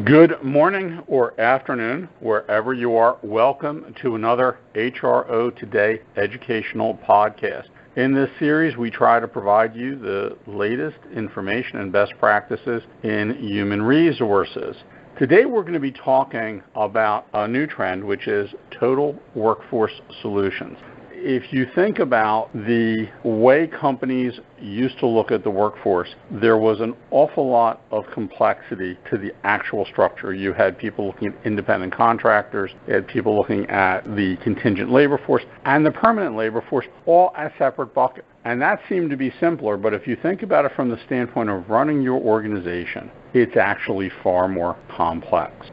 Good morning or afternoon, wherever you are. Welcome to another HRO Today educational podcast. In this series, we try to provide you the latest information and best practices in human resources. Today, we're going to be talking about a new trend, which is total workforce solutions. If you think about the way companies used to look at the workforce, there was an awful lot of complexity to the actual structure. You had people looking at independent contractors, you had people looking at the contingent labor force and the permanent labor force, all as separate buckets. And that seemed to be simpler, but if you think about it from the standpoint of running your organization, it's actually far more complex.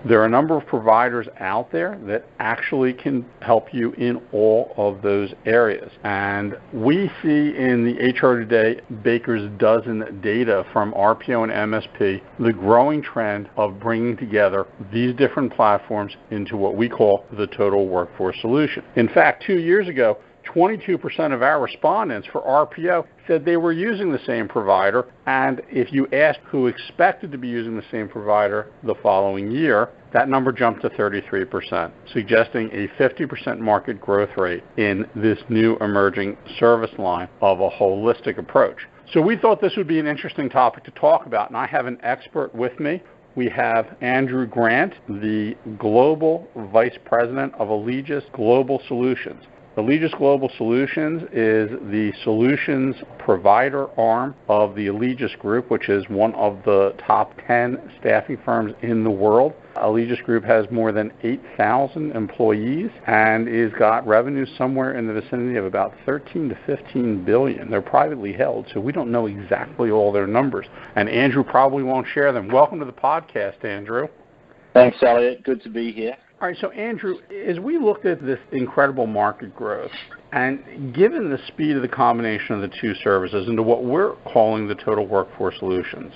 There are a number of providers out there that actually can help you in all of those areas. And we see in the HRO Today Baker's Dozen data from RPO and MSP the growing trend of bringing together these different platforms into what we call the total workforce solution. In fact, 2 years ago, 22% of our respondents for RPO said they were using the same provider, and if you asked who expected to be using the same provider the following year, that number jumped to 33%, suggesting a 50% market growth rate in this new emerging service line of a holistic approach. So we thought this would be an interesting topic to talk about, and I have an expert with me. We have Andrew Grant, the Global Vice President of Allegis Global Solutions. Allegis Global Solutions is the solutions provider arm of the Allegis Group, which is one of the top 10 staffing firms in the world. Allegis Group has more than 8,000 employees and is got revenues somewhere in the vicinity of about 13 to 15 billion. They're privately held, so we don't know exactly all their numbers. And Andrew probably won't share them. Welcome to the podcast, Andrew. Thanks, Elliot. Good to be here. All right, so Andrew, as we looked at this incredible market growth, and given the speed of the combination of the two services into what we're calling the total workforce solutions,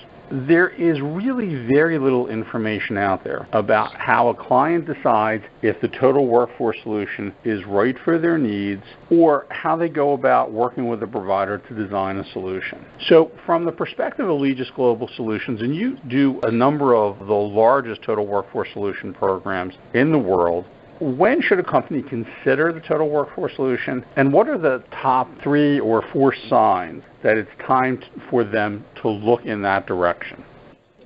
there is really very little information out there about how a client decides if the total workforce solution is right for their needs or how they go about working with a provider to design a solution. So from the perspective of Allegis Global Solutions, and you do a number of the largest total workforce solution programs in the world, when should a company consider the total workforce solution, and what are the top 3 or 4 signs that it's time for them to look in that direction?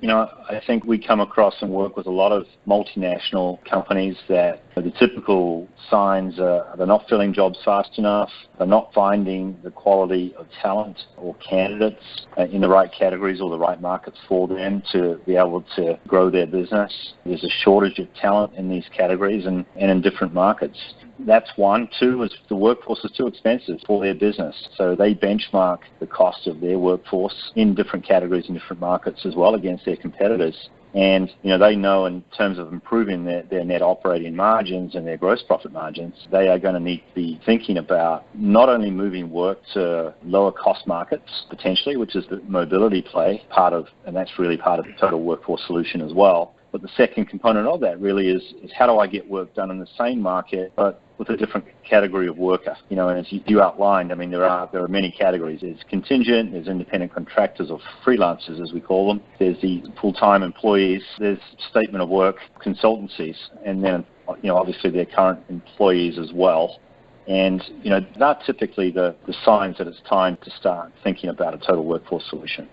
You know, I think we come across and work with a lot of multinational companies that the typical signs are they're not filling jobs fast enough, they're not finding the quality of talent or candidates in the right categories or the right markets for them to be able to grow their business. There's a shortage of talent in these categories and in different markets. That's one. 2 is the workforce is too expensive for their business. So they benchmark the cost of their workforce in different categories and different markets as well against their competitors. And, you know, they know in terms of improving their net operating margins and their gross profit margins, they are going to need to be thinking about not only moving work to lower cost markets, potentially, which is the mobility play and that's really part of the total workforce solution as well. But the second component of that really is how do I get work done in the same market, but with a different category of worker? You know, and as you outlined, I mean, there are many categories. There's contingent, there's independent contractors or freelancers, as we call them. There's the full-time employees. There's statement of work consultancies, and then, you know, obviously their current employees as well. And, you know, that's typically the signs that it's time to start thinking about a total workforce solution.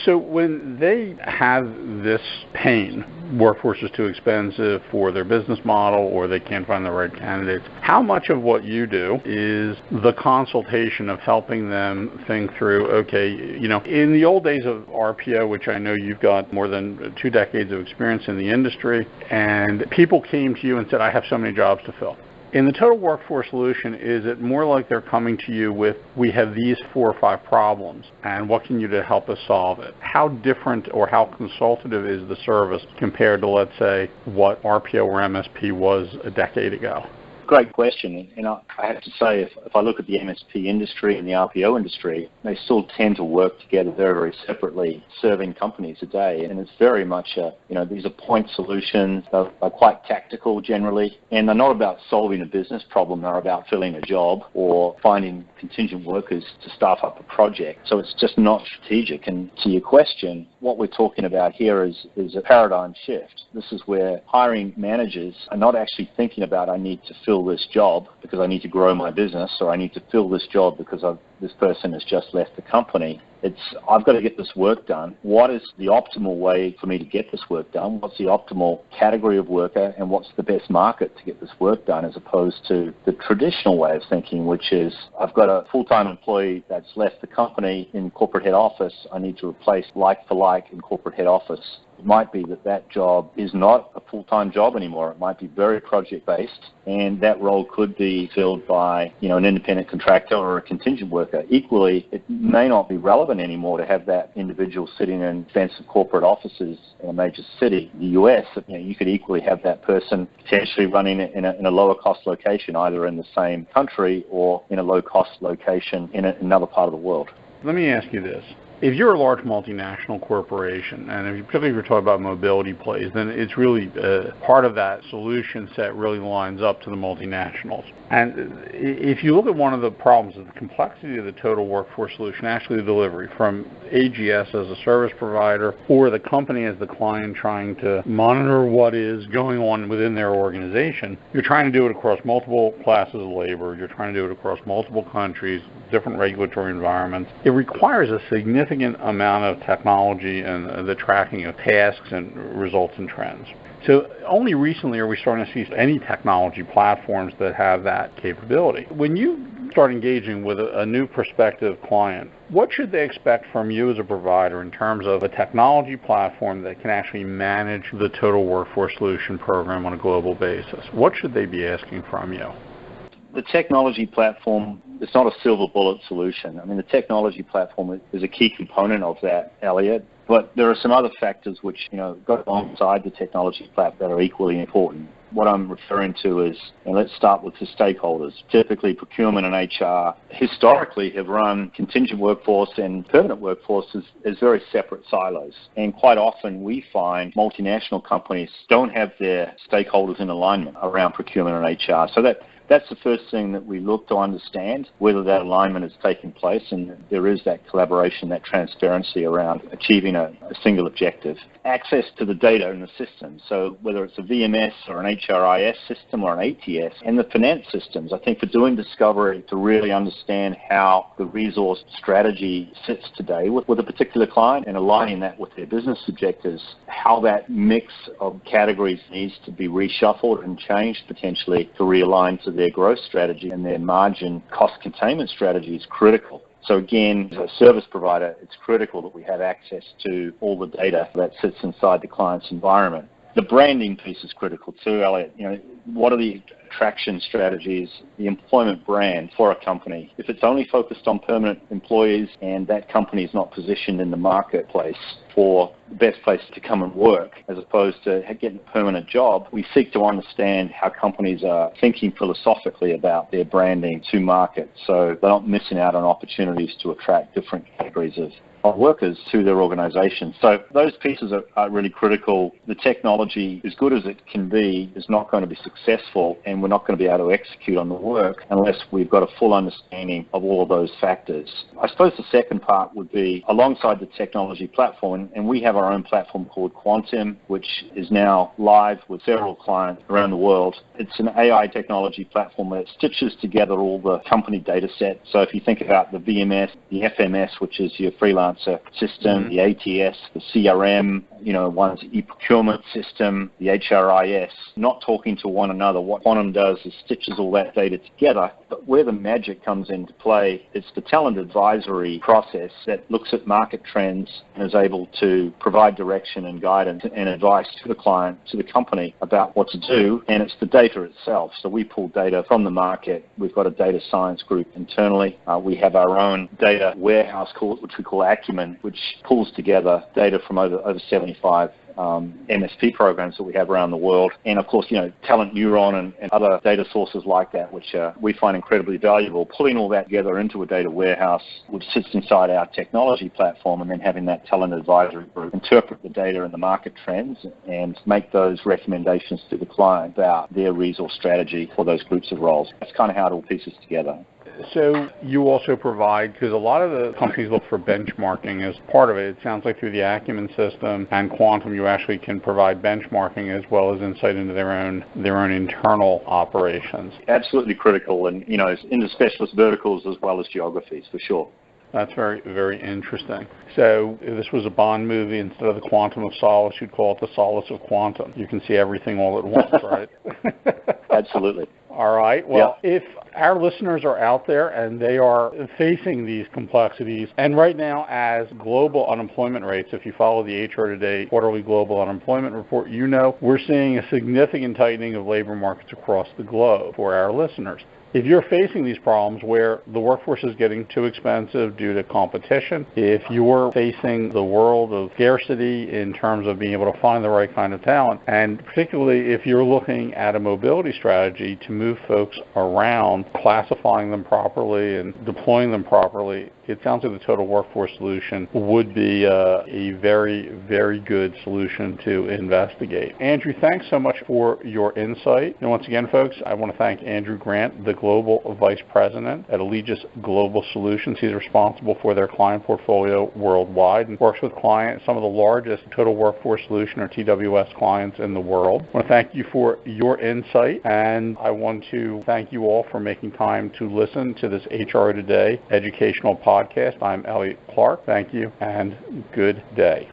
So when they have this pain, workforce is too expensive for their business model or they can't find the right candidates, how much of what you do is the consultation of helping them think through, okay, you know, in the old days of RPO, which I know you've got more than 2 decades of experience in the industry, and people came to you and said, I have so many jobs to fill. In the total workforce solution, is it more like they're coming to you with, we have these 4 or 5 problems, and what can you do to help us solve it? How different or how consultative is the service compared to, let's say, what RPO or MSP was a decade ago? Great question. And I have to say, if I look at the MSP industry and the RPO industry, they still tend to work together very, very separately, serving companies today. And it's very much, these are point solutions. They're quite tactical generally. And they're not about solving a business problem. They're about filling a job or finding contingent workers to staff up a project. So it's just not strategic. And to your question, what we're talking about here is a paradigm shift. This is where hiring managers are not actually thinking about, I need to fill this job because I need to grow my business, or I need to fill this job because this person has just left the company. I've got to get this work done. What is the optimal way for me to get this work done? What's the optimal category of worker, and what's the best market to get this work done, as opposed to the traditional way of thinking, which is I've got a full-time employee that's left the company in corporate head office. I need to replace like for like in corporate head office. It might be that job is not a full-time job anymore. It might be very project-based, and that role could be filled by, an independent contractor or a contingent worker. Equally, it may not be relevant anymore to have that individual sitting in expensive corporate offices in a major city. In the US, you could equally have that person potentially running in a lower-cost location, either in the same country or in a low-cost location in another part of the world. Let me ask you this. If you're a large multinational corporation, and particularly if you're talking about mobility plays, then it's really part of that solution set really lines up to the multinationals. And if you look at one of the problems of the complexity of the total workforce solution, actually the delivery from AGS as a service provider or the company as the client trying to monitor what is going on within their organization, you're trying to do it across multiple classes of labor. You're trying to do it across multiple countries, different regulatory environments. It requires a significant amount of technology and the tracking of tasks and results and trends. So only recently are we starting to see any technology platforms that have that capability. When you start engaging with a new prospective client, what should they expect from you as a provider in terms of a technology platform that can actually manage the total workforce solution program on a global basis? What should they be asking from you? The technology platform, it's not a silver bullet solution. I mean, the technology platform is a key component of that, Elliot. But there are some other factors which, go alongside the technology platform that are equally important. What I'm referring to is, and let's start with the stakeholders. Typically, procurement and HR historically have run contingent workforce and permanent workforce as very separate silos. And quite often we find multinational companies don't have their stakeholders in alignment around procurement and HR. So that's the first thing that we look to understand, whether that alignment is taking place and there is that collaboration, that transparency around achieving a single objective. Access to the data in the system, so whether it's a VMS or an HRIS system or an ATS, and the finance systems, I think for doing discovery to really understand how the resource strategy sits today with a particular client and aligning that with their business objectives, how that mix of categories needs to be reshuffled and changed potentially to realign to their growth strategy and their margin cost containment strategy is critical. So again, as a service provider, it's critical that we have access to all the data that sits inside the client's environment. The branding piece is critical too, Elliot. What are the attraction strategies, the employment brand for a company? If it's only focused on permanent employees and that company is not positioned in the marketplace for the best place to come and work, as opposed to getting a permanent job, we seek to understand how companies are thinking philosophically about their branding to market, so they're not missing out on opportunities to attract different categories of workers to their organization. So those pieces are really critical. The technology, as good as it can be, is not going to be successful, and we're not going to be able to execute on the work unless we've got a full understanding of all of those factors. I suppose the second part would be alongside the technology platform, and we have our own platform called Quantum, which is now live with several clients around the world. It's an AI technology platform that stitches together all the company data sets. So if you think about the VMS, the FMS, which is your freelance system, the ATS, the CRM, one's e-procurement system, the HRIS, not talking to one another. What Quantum does is stitches all that data together. But where the magic comes into play, it's the talent advisory process that looks at market trends and is able to provide direction and guidance and advice to the client, to the company about what to do. And it's the data itself. So we pull data from the market. We've got a data science group internally. We have our own data warehouse, which we call Acumen, which pulls together data from over 75 MSP programs that we have around the world. And of course, Talent Neuron and other data sources like that, which we find incredibly valuable. Pulling all that together into a data warehouse, which sits inside our technology platform, and then having that talent advisory group interpret the data and the market trends and make those recommendations to the client about their resource strategy for those groups of roles. That's kind of how it all pieces together. So you also provide, because a lot of the companies look for benchmarking as part of it. It sounds like through the Acumen system and Quantum, you actually can provide benchmarking as well as insight into their own internal operations. Absolutely critical, and into specialist verticals as well as geographies, for sure. That's very, very interesting. So if this was a Bond movie, instead of the Quantum of Solace, you'd call it the Solace of Quantum. You can see everything all at once, right? Absolutely. All right. Well, if our listeners are out there and they are facing these complexities, and right now as global unemployment rates, if you follow the HRO Today quarterly global unemployment report, we're seeing a significant tightening of labor markets across the globe for our listeners. If you're facing these problems where the workforce is getting too expensive due to competition, if you're facing the world of scarcity in terms of being able to find the right kind of talent, and particularly if you're looking at a mobility strategy to move folks around, classifying them properly and deploying them properly, it sounds like the total workforce solution would be a very, very good solution to investigate. Andrew, thanks so much for your insight. And once again, folks, I want to thank Andrew Grant, the Global Vice President at Allegis Global Solutions. He's responsible for their client portfolio worldwide and works with some of the largest total workforce solution or TWS clients in the world. I want to thank you for your insight, and I want to thank you all for making time to listen to this HRO Today educational podcast. I'm Elliot Clark. Thank you, and good day.